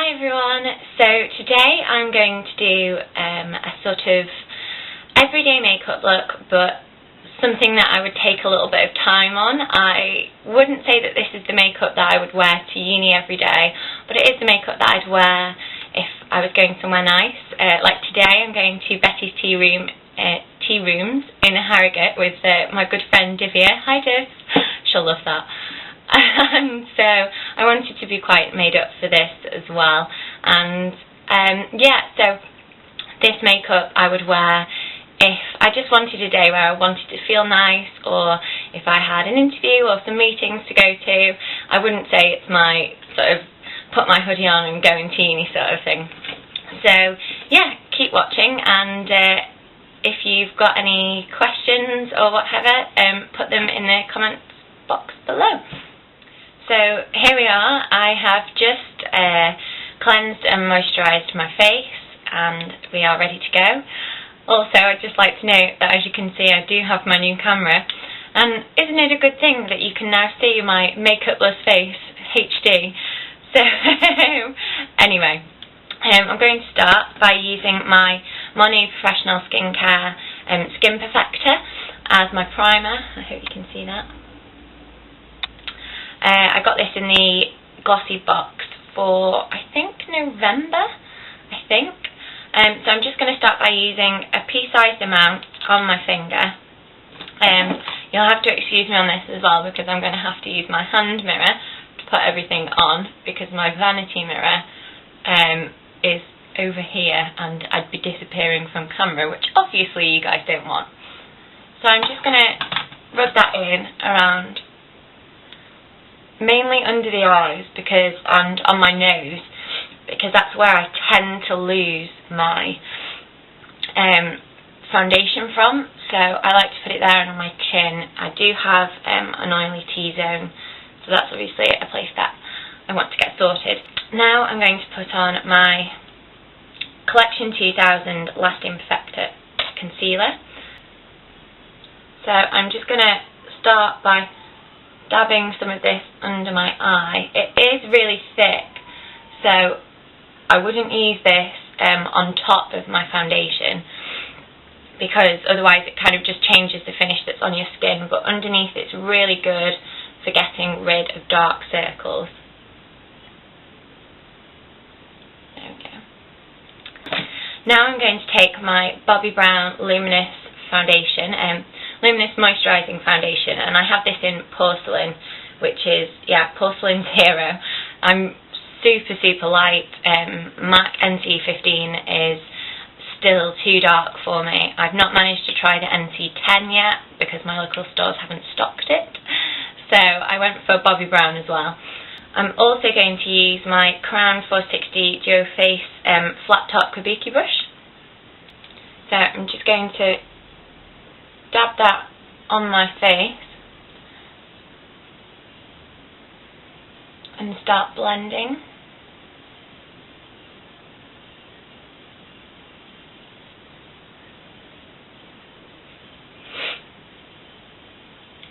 Hi everyone, so today I'm going to do a sort of everyday makeup look, but something that I would take a little bit of time on. I wouldn't say that this is the makeup that I would wear to uni every day, but it is the makeup that I'd wear if I was going somewhere nice. Like today I'm going to Betty's Tea Rooms in Harrogate with my good friend Divya. Hi Div, she'll love that. And so I wanted to be quite made up for this as well, and yeah, so this makeup I would wear if I just wanted a day where I wanted to feel nice, or if I had an interview or some meetings to go to. I wouldn't say it's my sort of put my hoodie on and go into uni sort of thing. So yeah, keep watching, and if you've got any questions or whatever, put them in the comments box below. So here we are. I have just cleansed and moisturised my face, and we are ready to go. Also, I'd just like to note that, as you can see, I do have my new camera, and isn't it a good thing that you can now see my makeupless face HD? So anyway, I'm going to start by using my Money Professional Skincare Skin Perfector as my primer. I hope you can see that. I got this in the glossy box for, I think, November, so I'm just going to start by using a pea-sized amount on my finger. You'll have to excuse me on this as well, because I'm going to have to use my hand mirror to put everything on, because my vanity mirror is over here and I'd be disappearing from camera, which obviously you guys don't want. So I'm just going to rub that in around, mainly under the eyes and on my nose, because that's where I tend to lose my foundation from. So I like to put it there and on my chin. I do have an oily T-zone, so that's obviously a place that I want to get sorted. Now I'm going to put on my Collection 2000 Lasting Perfector Concealer. So I'm just going to start by dabbing some of this under my eye. It is really thick, so I wouldn't use this on top of my foundation, because otherwise it kind of just changes the finish that's on your skin, but underneath it's really good for getting rid of dark circles. There we go. Now I'm going to take my Bobbi Brown Luminous Foundation, Luminous Moisturising Foundation, and I have this in Porcelain, which is, yeah, Porcelain Zero. I'm super light. MAC NC15 is still too dark for me. I've not managed to try the NC10 yet, because my local stores haven't stocked it, so I went for Bobbi Brown as well. I'm also going to use my Crown 460 Duo Face Flat Top Kabuki brush. So I'm just going to dab that on my face and start blending.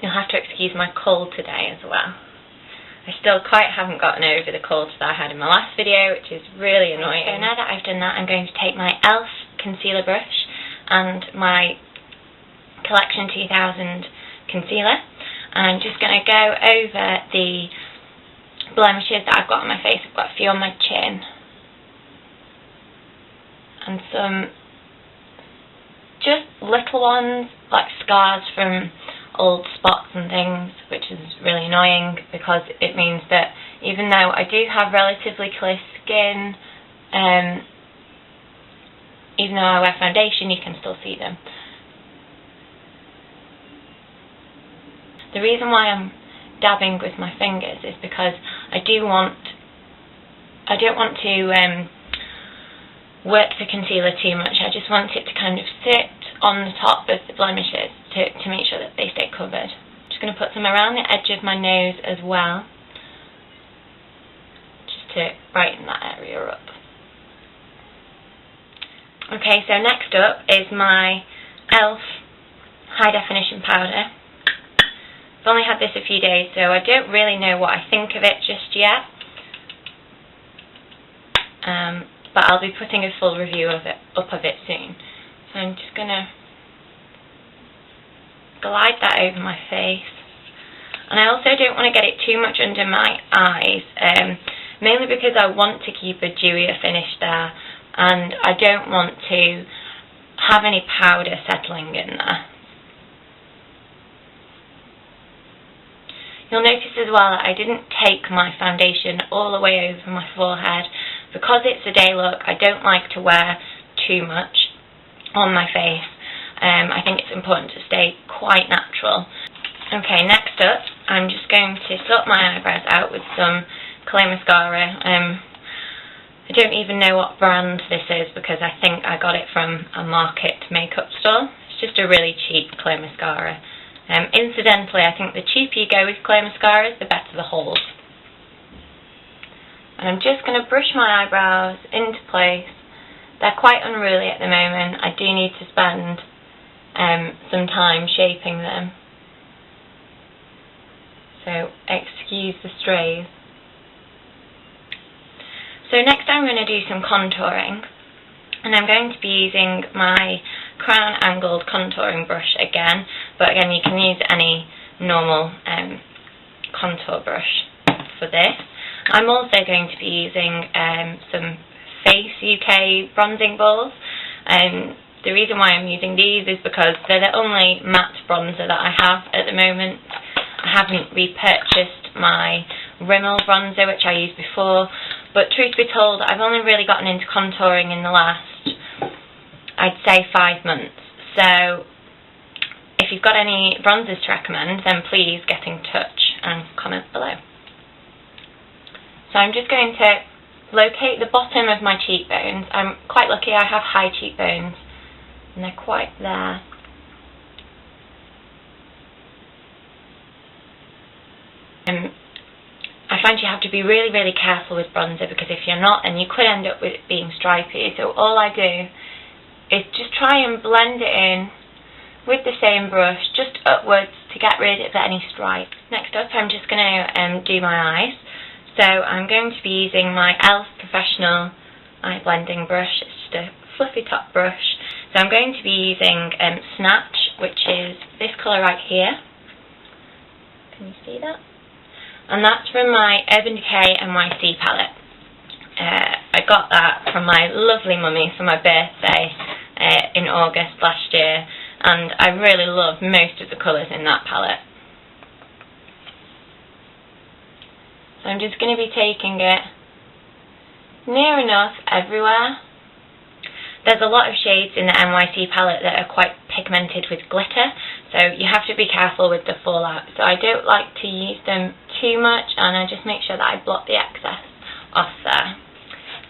You'll have to excuse my cold today as well. I still quite haven't gotten over the cold that I had in my last video, which is really annoying. So now that I've done that, I'm going to take my e.l.f. concealer brush and my Collection 2000 concealer, and I'm just going to go over the blemishes that I've got on my face. I've got a few on my chin and some just little ones, like scars from old spots and things, which is really annoying, because it means that even though I do have relatively clear skin, even though I wear foundation, you can still see them. The reason why I'm dabbing with my fingers is because I don't want to work the concealer too much. I just want it to kind of sit on the top of the blemishes to make sure that they stay covered. I'm just going to put some around the edge of my nose as well, just to brighten that area up. Okay, so next up is my e.l.f. High Definition Powder. I've only had this a few days, so I don't really know what I think of it just yet. but I'll be putting a full review of it soon. So I'm just going to glide that over my face. And I also don't want to get it too much under my eyes, mainly because I want to keep a dewier finish there, and I don't want to have any powder settling in there. You'll notice as well that I didn't take my foundation all the way over my forehead. Because it's a day look, I don't like to wear too much on my face. I think it's important to stay quite natural. Okay, next up, I'm just going to sort my eyebrows out with some clay mascara. I don't even know what brand this is because I think I got it from a market makeup store. It's just a really cheap clay mascara. Incidentally, I think the cheaper you go with clay mascaras, the better the hold. And I'm just going to brush my eyebrows into place. They're quite unruly at the moment. I do need to spend some time shaping them. So excuse the strays. So next I'm going to do some contouring. And I'm going to be using my crown angled contouring brush again. But again, you can use any normal contour brush for this. I'm also going to be using some Face UK bronzing balls. The reason why I'm using these is because they're the only matte bronzer that I have at the moment. I haven't repurchased my Rimmel bronzer, which I used before. But truth be told, I've only really gotten into contouring in the last, I'd say, 5 months. So if you've got any bronzers to recommend, then please get in touch and comment below. So I'm just going to locate the bottom of my cheekbones. I'm quite lucky I have high cheekbones and they're quite there. I find you have to be really, really careful with bronzer because if you're not, then you could end up with it being stripy. So all I do is just try and blend it in with the same brush, just upwards to get rid of any stripes. Next up, I'm just going to do my eyes. So I'm going to be using my e.l.f. Professional Eye Blending Brush. It's just a fluffy top brush. So I'm going to be using Snatch, which is this colour right here. Can you see that? And that's from my Urban Decay NYC palette. I got that from my lovely mummy for my birthday in August last year, and I really love most of the colours in that palette. So I'm just going to be taking it near enough everywhere. There's a lot of shades in the NYC palette that are quite pigmented with glitter, so you have to be careful with the fallout. So I don't like to use them too much, and I just make sure that I blot the excess off there.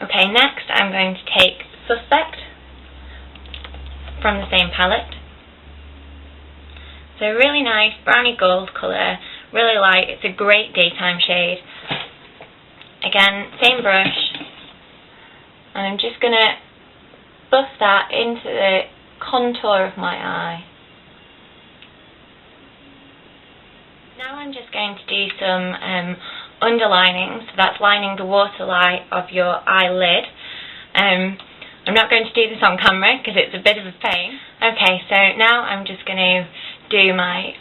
Okay, next I'm going to take Suspect from the same palette. So really nice browny gold colour, really light. It's a great daytime shade. Again, same brush, and I'm just going to buff that into the contour of my eye. Now I'm just going to do some underlining, so that's lining the waterline of your eyelid. I'm not going to do this on camera because it's a bit of a pain. Okay, so now I'm just going to do my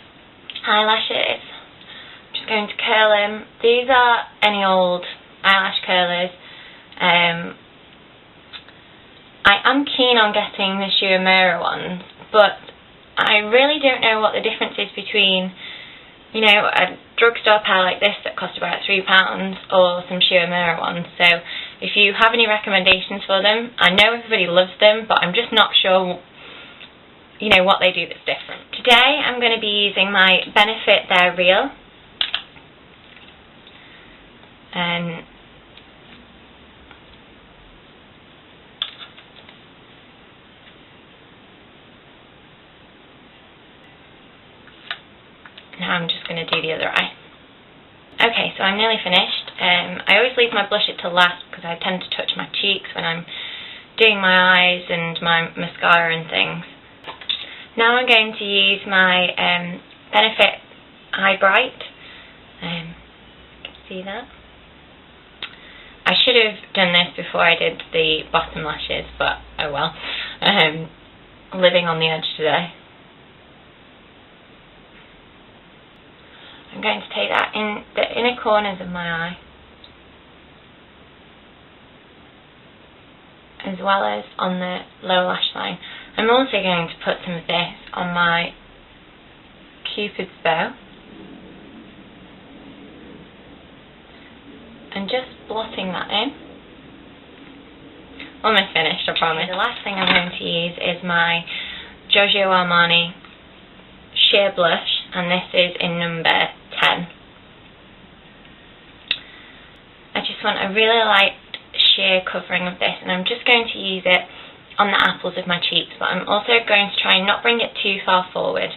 eyelashes. I'm just going to curl them. These are any old eyelash curlers. I am keen on getting the Shuamura ones, but I really don't know what the difference is between, you know, a drugstore pair like this that cost about £3 or some Shuamura ones. So if you have any recommendations for them, I know everybody loves them, but I'm just not sure, you know, what they do that's different. Today I'm going to be using my Benefit They're Real. Now I'm just going to do the other eye. Okay, so I'm nearly finished. I always leave my blusher till last because I tend to touch my cheeks when I'm doing my eyes and my mascara and things. Now I'm going to use my Benefit Eye Bright. You can see that. I should have done this before I did the bottom lashes, but oh well. Living on the edge today. I'm going to take that in the inner corners of my eye, as well as on the lower lash line. I'm also going to put some of this on my Cupid's bow, and just blotting that in. Almost finished, I promise. The last thing I'm going to use is my Giorgio Armani Sheer Blush, and this is in number 10. I just want a really light sheer covering of this, and I'm just going to use it on the apples of my cheeks, but I'm also going to try and not bring it too far forward.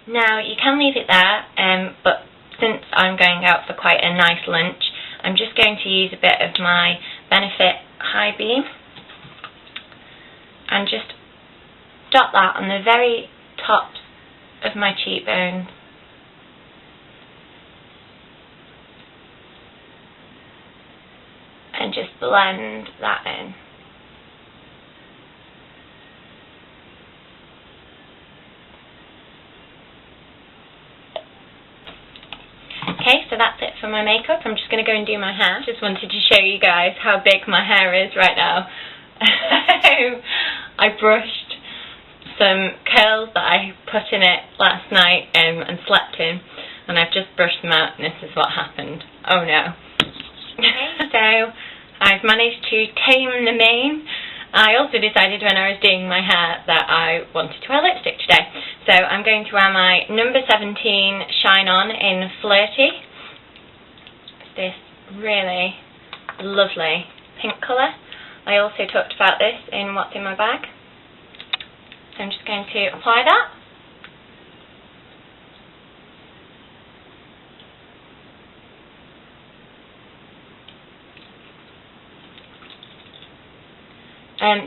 Now, you can leave it there, but since I'm going out for quite a nice lunch, I'm just going to use a bit of my Benefit High Beam and just dot that on the very tops of my cheekbones. And just blend that in. Okay, so that's it for my makeup. I'm just going to go and do my hair. Just wanted to show you guys how big my hair is right now. I brushed some curls that I put in it last night and slept in, and I've just brushed them out, and this is what happened. Oh no. Okay, so I've managed to tame the mane. I also decided when I was doing my hair that I wanted to wear lipstick today. So I'm going to wear my number 17 Shine On in Flirty. It's this really lovely pink colour. I also talked about this in What's in My Bag. So I'm just going to apply that.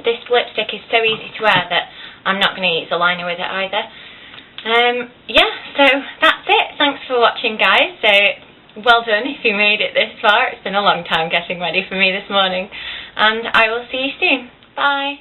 This lipstick is so easy to wear that I'm not going to use a liner with it either. Yeah, so that's it. Thanks for watching, guys. So well done if you made it this far. It's been a long time getting ready for me this morning. And I will see you soon. Bye.